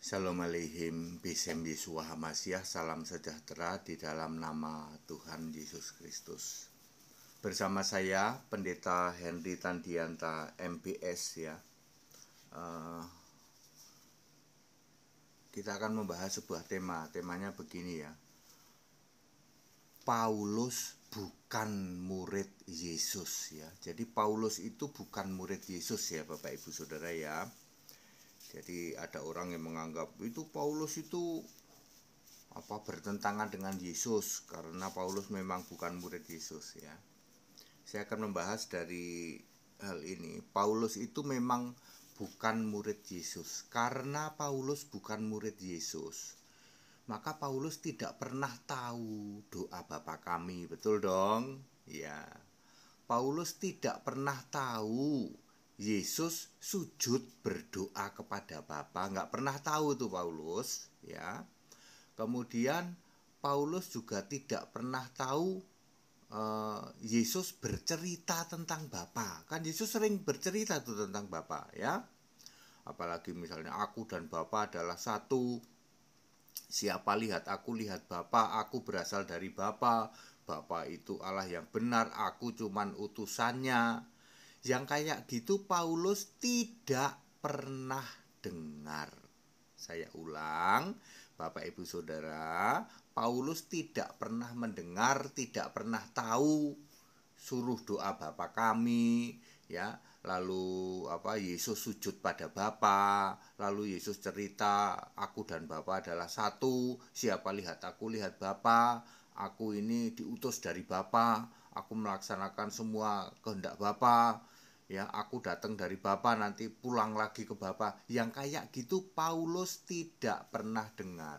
Shalom Aleihim, Bisem Yeshua HaMashiach, salam sejahtera di dalam nama Tuhan Yesus Kristus. Bersama saya, Pendeta Henry Tandianta, MBS ya. Kita akan membahas sebuah temanya begini ya. Paulus bukan murid Yesus ya. Jadi Paulus itu bukan murid Yesus ya Bapak Ibu Saudara ya. Jadi ada orang yang menganggap itu Paulus itu bertentangan dengan Yesus karena Paulus memang bukan murid Yesus ya. Saya akan membahas dari hal ini. Paulus itu memang bukan murid Yesus. Karena Paulus bukan murid Yesus, maka Paulus tidak pernah tahu doa Bapa kami, betul dong? Ya. Paulus tidak pernah tahu Yesus sujud berdoa kepada Bapa, nggak pernah tahu tuh Paulus, ya. Kemudian Paulus juga tidak pernah tahu Yesus bercerita tentang Bapa. Kan Yesus sering bercerita tuh tentang Bapa, ya. Apalagi misalnya aku dan Bapa adalah satu. Siapa lihat aku, lihat Bapa, aku berasal dari Bapa. Bapa itu Allah yang benar, aku cuman utusannya. Yang kayak gitu Paulus tidak pernah dengar. Saya ulang, Bapak Ibu Saudara, Paulus tidak pernah mendengar, tidak pernah tahu suruh doa Bapa kami, ya. Lalu Yesus sujud pada Bapa, lalu Yesus cerita aku dan Bapa adalah satu. Siapa lihat aku, lihat Bapa. Aku ini diutus dari Bapa, aku melaksanakan semua kehendak Bapa. Ya, aku datang dari Bapa, nanti pulang lagi ke Bapa. Yang kayak gitu Paulus tidak pernah dengar.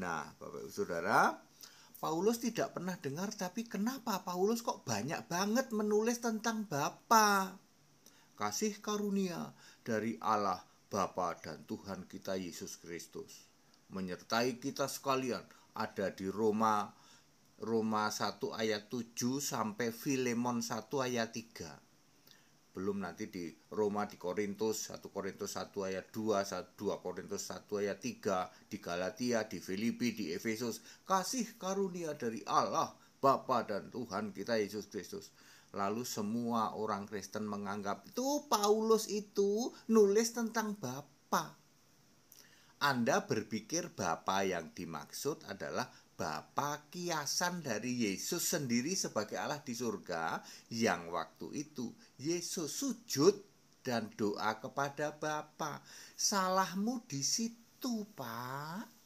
Nah, Bapak Ibu Saudara, Paulus tidak pernah dengar, tapi kenapa Paulus kok banyak banget menulis tentang Bapa? Kasih karunia dari Allah Bapa dan Tuhan kita Yesus Kristus menyertai kita sekalian, ada di Roma 1 ayat 7 sampai Filemon 1 ayat 3. Belum nanti di Roma, di Korintus, 1 Korintus 1 ayat 2, 2 Korintus 1 ayat 3, di Galatia, di Filipi, di Efesus. Kasih karunia dari Allah Bapa dan Tuhan kita Yesus Kristus. Lalu semua orang Kristen menganggap itu Paulus itu nulis tentang Bapa. Anda berpikir Bapa yang dimaksud adalah Bapa kiasan dari Yesus sendiri sebagai Allah di surga, yang waktu itu Yesus sujud dan doa kepada Bapa. Salahmu di situ, Pak.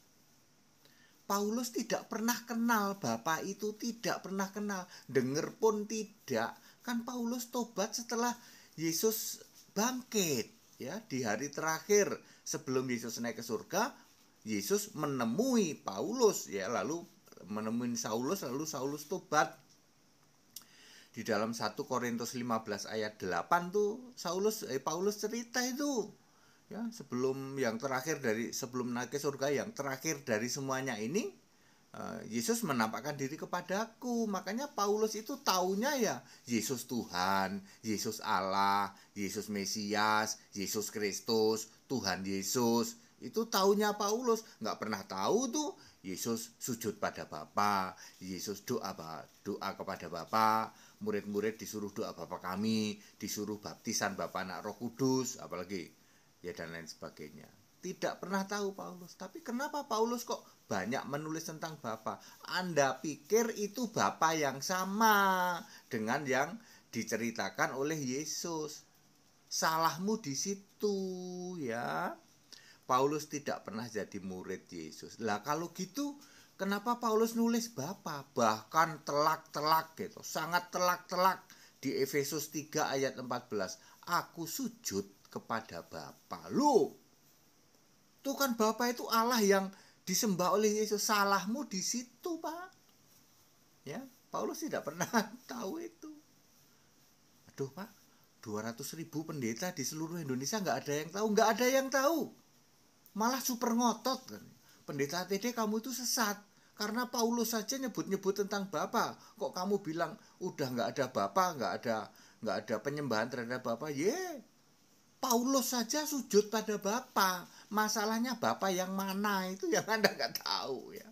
Paulus tidak pernah kenal Bapa itu, tidak pernah kenal, dengar pun tidak. Kan Paulus tobat setelah Yesus bangkit, ya, di hari terakhir sebelum Yesus naik ke surga. Yesus menemui Paulus, ya, lalu menemui Saulus, lalu Saulus tobat. Di dalam 1 Korintus 15 ayat 8 tuh Paulus cerita itu, ya, sebelum yang terakhir dari sebelum naik ke surga, yang terakhir dari semuanya ini, Yesus menampakkan diri kepadaku. Makanya Paulus itu taunya ya Yesus Tuhan, Yesus Allah, Yesus Mesias, Yesus Kristus, Tuhan Yesus. Itu taunya Paulus, nggak pernah tahu tuh Yesus sujud pada Bapa, Yesus doa kepada Bapa, murid-murid disuruh doa Bapa kami, disuruh baptisan Bapa Anak Roh Kudus, apalagi ya, dan lain sebagainya. Tidak pernah tahu Paulus. Tapi kenapa Paulus kok banyak menulis tentang Bapa? Anda pikir itu Bapa yang sama dengan yang diceritakan oleh Yesus. Salahmu di situ, ya. Paulus tidak pernah jadi murid Yesus. Lah kalau gitu, kenapa Paulus nulis Bapa? Bahkan telak-telak gitu, sangat telak-telak di Efesus 3 ayat 14. Aku sujud kepada Bapa. Loh, itu kan Bapa itu Allah yang disembah oleh Yesus. Salahmu di situ, Pak. Ya, Paulus tidak pernah tahu itu. Aduh, Pak, 200.000 pendeta di seluruh Indonesia nggak ada yang tahu. Nggak ada yang tahu. Malah super ngotot kan. Pendeta TD, kamu itu sesat. Karena Paulus saja nyebut-nyebut tentang Bapa. Kok kamu bilang udah nggak ada Bapa, nggak ada penyembahan terhadap Bapa? Paulus saja sujud pada Bapa. Masalahnya Bapa yang mana itu yang Anda nggak tahu ya.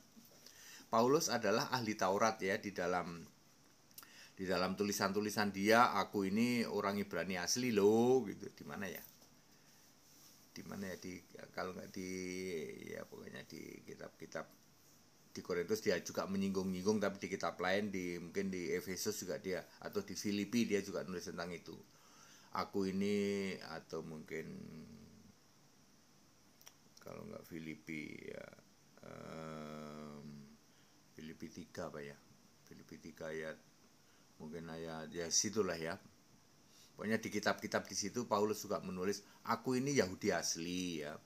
Paulus adalah ahli Taurat ya, di dalam tulisan-tulisan dia, aku ini orang Ibrani asli loh gitu. Di mana ya? Kalau nggak di, ya pokoknya di kitab-kitab di Korintus dia juga menyinggung-nyinggung, tapi di kitab lain, mungkin di Efesus juga dia, atau di Filipi dia juga nulis tentang itu. Aku ini, atau mungkin kalau nggak Filipi ya, Filipi 3 apa ya, Filipi 3 ayat, mungkin ayat ya situlah ya. Pokoknya di kitab-kitab di situ Paulus juga menulis, aku ini Yahudi asli ya,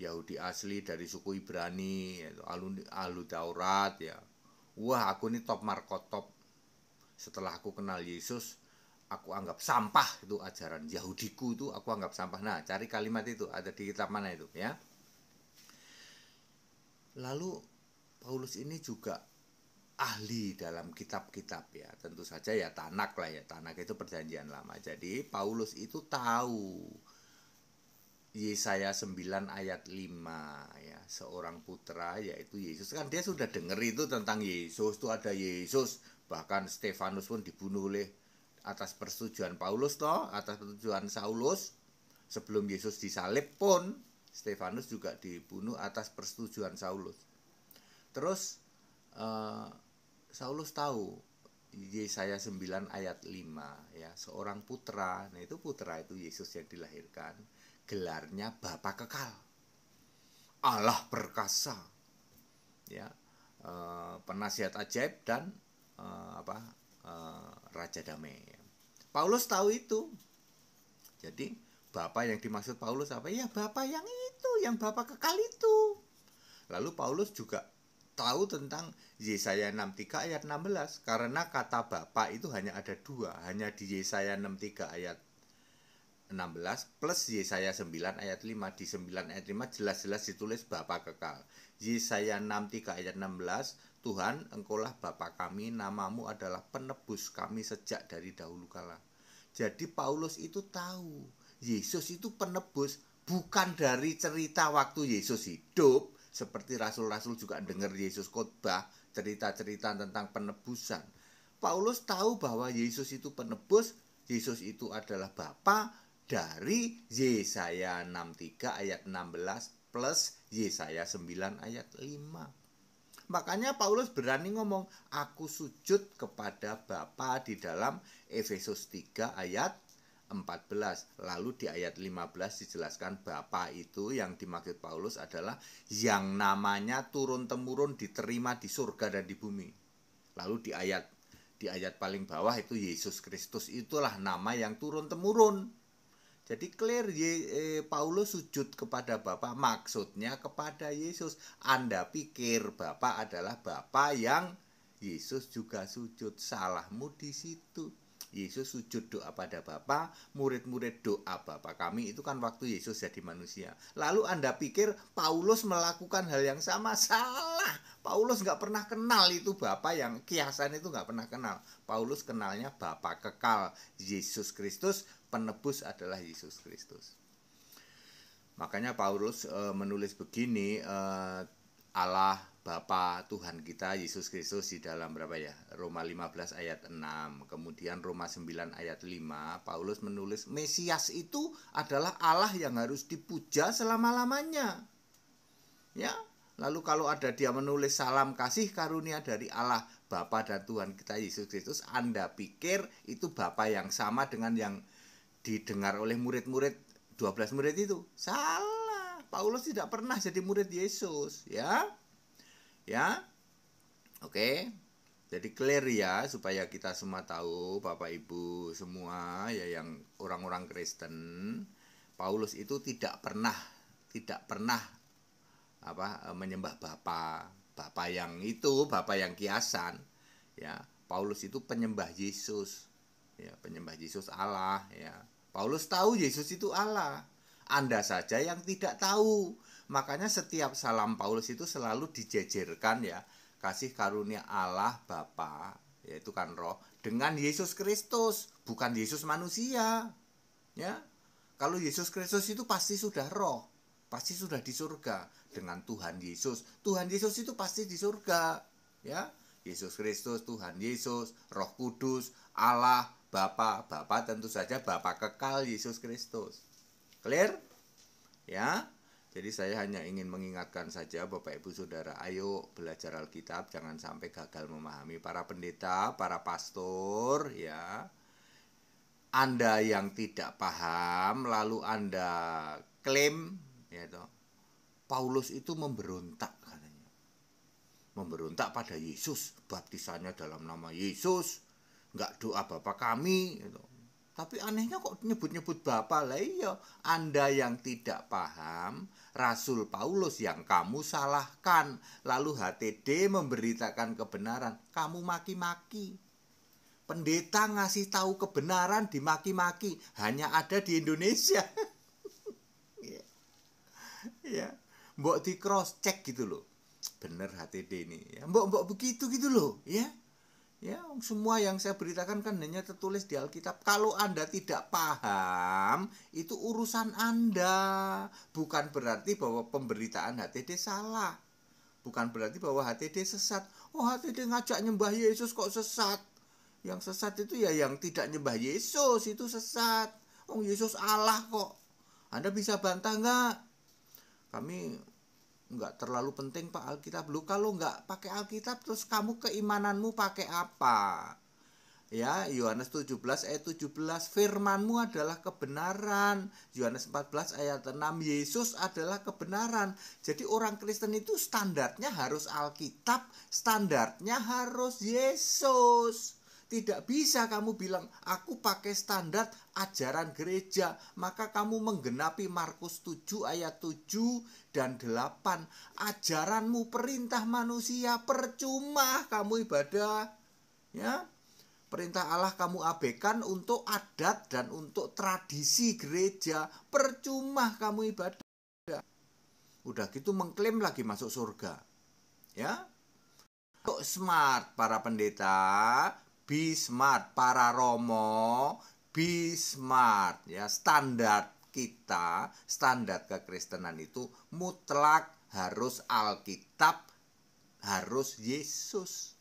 Yahudi asli dari suku Ibrani, ahlu Taurat ya. Wah, aku ini top markot top. Setelah aku kenal Yesus, aku anggap sampah itu ajaran Yahudiku, itu aku anggap sampah. Nah, cari kalimat itu, ada di kitab mana itu ya. Lalu Paulus ini juga ahli dalam kitab-kitab ya, tentu saja ya Tanak lah ya, Tanak itu perjanjian lama. Jadi Paulus itu tahu Yesaya 9 ayat 5 ya, seorang putra yaitu Yesus. Kan dia sudah dengar itu tentang Yesus, itu ada Yesus. Bahkan Stefanus pun dibunuh oleh atas persetujuan Paulus toh, atas persetujuan Saulus. Sebelum Yesus disalib pun Stefanus juga dibunuh atas persetujuan Saulus. Terus Saulus tahu Yesaya 9 ayat 5 ya, seorang putra. Nah, itu putra itu Yesus yang dilahirkan, gelarnya Bapa Kekal, Allah Perkasa ya, penasihat ajaib dan Raja Damai. Paulus tahu itu. Jadi Bapa yang dimaksud Paulus apa? Ya Bapa yang itu, yang Bapa Kekal itu. Lalu Paulus juga tahu tentang Yesaya 63 ayat 16, karena kata Bapa itu hanya ada dua, hanya di Yesaya 63 ayat 16 plus Yesaya 9 ayat 5. Di 9 ayat 5 jelas-jelas ditulis Bapa Kekal. Yesaya 63 ayat 16, Tuhan engkaulah Bapa kami, namamu adalah penebus kami sejak dari dahulu kala. Jadi Paulus itu tahu Yesus itu penebus, bukan dari cerita waktu Yesus hidup. Seperti rasul-rasul juga dengar Yesus khotbah, cerita-cerita tentang penebusan. Paulus tahu bahwa Yesus itu penebus, Yesus itu adalah Bapa, dari Yesaya 63 ayat 16 plus Yesaya 9 ayat 5. Makanya Paulus berani ngomong, aku sujud kepada Bapa di dalam Efesus 3 ayat 14. Lalu di ayat 15 dijelaskan Bapa itu yang dimaksud Paulus adalah yang namanya turun-temurun diterima di surga dan di bumi. Lalu di ayat paling bawah itu Yesus Kristus, itulah nama yang turun-temurun. Jadi clear, Paulus sujud kepada Bapa, maksudnya kepada Yesus. Anda pikir Bapa adalah Bapa yang Yesus juga sujud, salahmu di situ. Yesus sujud doa pada Bapa, murid-murid doa Bapa kami, itu kan waktu Yesus jadi manusia. Lalu Anda pikir Paulus melakukan hal yang sama? Salah. Paulus nggak pernah kenal itu Bapa yang kiasan itu, nggak pernah kenal. Paulus kenalnya Bapa Kekal, Yesus Kristus, penebus adalah Yesus Kristus. Makanya Paulus menulis begini, Allah Bapa Tuhan kita Yesus Kristus di dalam berapa ya? Roma 15 ayat 6, kemudian Roma 9 ayat 5, Paulus menulis Mesias itu adalah Allah yang harus dipuja selama-lamanya. Ya, lalu kalau ada dia menulis salam kasih karunia dari Allah Bapa dan Tuhan kita Yesus Kristus, Anda pikir itu Bapa yang sama dengan yang didengar oleh murid-murid 12 murid itu? Salah. Paulus tidak pernah jadi murid Yesus, ya. Ya. Oke. Jadi clear ya, supaya kita semua tahu, Bapak Ibu semua ya yang orang-orang Kristen, Paulus itu tidak pernah menyembah Bapa yang itu, Bapa yang kiasan. Ya, Paulus itu penyembah Yesus. Ya, penyembah Yesus Allah ya. Paulus tahu Yesus itu Allah. Anda saja yang tidak tahu. Makanya setiap salam Paulus itu selalu dijejerkan ya, kasih karunia Allah Bapa, yaitu kan Roh, dengan Yesus Kristus, bukan Yesus manusia. Ya. Kalau Yesus Kristus itu pasti sudah Roh. pasti sudah di surga dengan Tuhan Yesus. Tuhan Yesus itu pasti di surga, ya. Yesus Kristus, Tuhan Yesus, Roh Kudus, Allah, Bapa tentu saja Bapa kekal Yesus Kristus. Clear? Ya. Jadi saya hanya ingin mengingatkan saja Bapak Ibu Saudara, ayo belajar Alkitab, jangan sampai gagal memahami. Para pendeta, para pastor, ya. Anda yang tidak paham lalu Anda klaim, ya toh, Paulus itu memberontak katanya. Memberontak pada Yesus, baptisannya dalam nama Yesus, nggak doa Bapa kami, gitu. Tapi anehnya kok nyebut-nyebut Bapa lah. Iya, Anda yang tidak paham, Rasul Paulus yang kamu salahkan, lalu HTD memberitakan kebenaran, kamu maki-maki. Pendeta ngasih tahu kebenaran dimaki-maki, hanya ada di Indonesia. Ya, mbok di cross check gitu loh. Bener HTD ini, ya. Mbok begitu gitu loh, ya. Ya, semua yang saya beritakan kan hanya tertulis di Alkitab. Kalau Anda tidak paham, itu urusan Anda. Bukan berarti bahwa pemberitaan HTD salah. Bukan berarti bahwa HTD sesat. Oh, HTD ngajak nyembah Yesus kok sesat. Yang sesat itu ya yang tidak nyembah Yesus, itu sesat. Oh, Yesus Allah kok. Anda bisa bantah nggak? Kami nggak terlalu penting Pak Alkitab. Lu kalau nggak pakai Alkitab terus kamu keimananmu pakai apa? Ya, Yohanes 17 ayat 17, firmanmu adalah kebenaran. Yohanes 14 ayat 6, Yesus adalah kebenaran. Jadi orang Kristen itu standarnya harus Alkitab, standarnya harus Yesus. Tidak bisa kamu bilang, aku pakai standar ajaran gereja. Maka kamu menggenapi Markus 7 ayat 7 dan 8. Ajaranmu perintah manusia, percuma kamu ibadah. Ya, perintah Allah kamu abaikan untuk adat dan untuk tradisi gereja. Percuma kamu ibadah. Udah gitu mengklaim lagi masuk surga. Ya, untuk smart para pendeta, be smart para romo, be smart ya. Standar kita, standar kekristenan itu mutlak harus Alkitab, harus Yesus.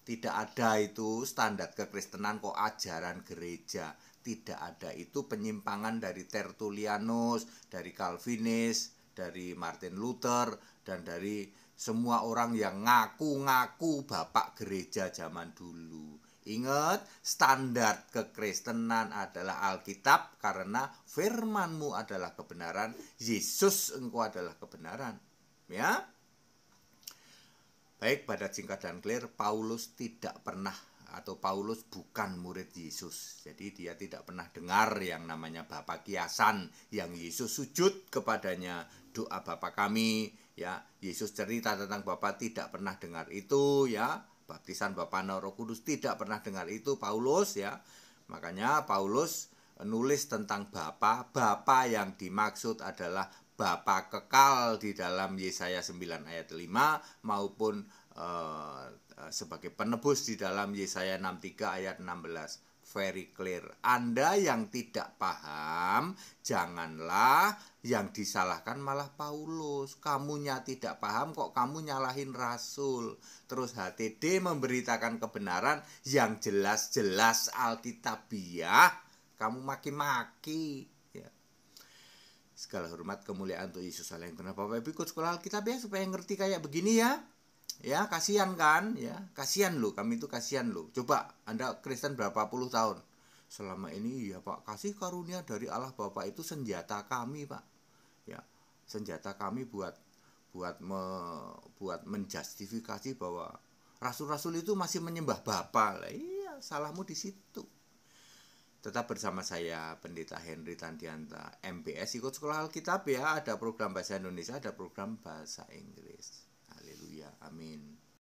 Tidak ada itu standar kekristenan kok ajaran gereja. Tidak ada itu penyimpangan dari Tertullianus, dari Calvinis, dari Martin Luther, dan dari semua orang yang ngaku-ngaku bapak gereja zaman dulu. Ingat, standar kekristenan adalah Alkitab karena firmanmu adalah kebenaran, Yesus engkau adalah kebenaran. Ya. Baik, pada singkat dan clear, Paulus tidak pernah atau Paulus bukan murid Yesus. Jadi dia tidak pernah dengar yang namanya Bapa kiasan yang Yesus sujud kepadanya, doa Bapa kami, ya. Yesus cerita tentang Bapa tidak pernah dengar itu, ya. Baptisan Bapa Roh Kudus tidak pernah dengar itu Paulus, ya. Makanya Paulus nulis tentang Bapa yang dimaksud adalah Bapa kekal di dalam Yesaya 9 ayat 5 maupun sebagai penebus di dalam Yesaya 63 ayat 16. Very clear. Anda yang tidak paham, janganlah yang disalahkan malah Paulus. Kamunya tidak paham kok kamu nyalahin Rasul. Terus HTD memberitakan kebenaran yang jelas-jelas Alkitabiah, kamu maki-maki. Segala hormat kemuliaan untuk Yesus Allah yang benar. Bapak Ibu ikut sekolah Alkitab ya supaya ngerti kayak begini ya. Ya, kasihan kan? Ya, kasihan lo, kami itu kasihan lo. Coba Anda Kristen berapa puluh tahun? Selama ini ya Pak, kasih karunia dari Allah Bapa itu senjata kami, Pak. Ya, senjata kami buat menjustifikasi bahwa rasul-rasul itu masih menyembah Bapa. Lah iya, salahmu di situ. Tetap bersama saya Pendeta Henry Tandianta MBS ikut sekolah Alkitab ya. Ada program bahasa Indonesia, ada program bahasa Inggris. Haleluya, amin.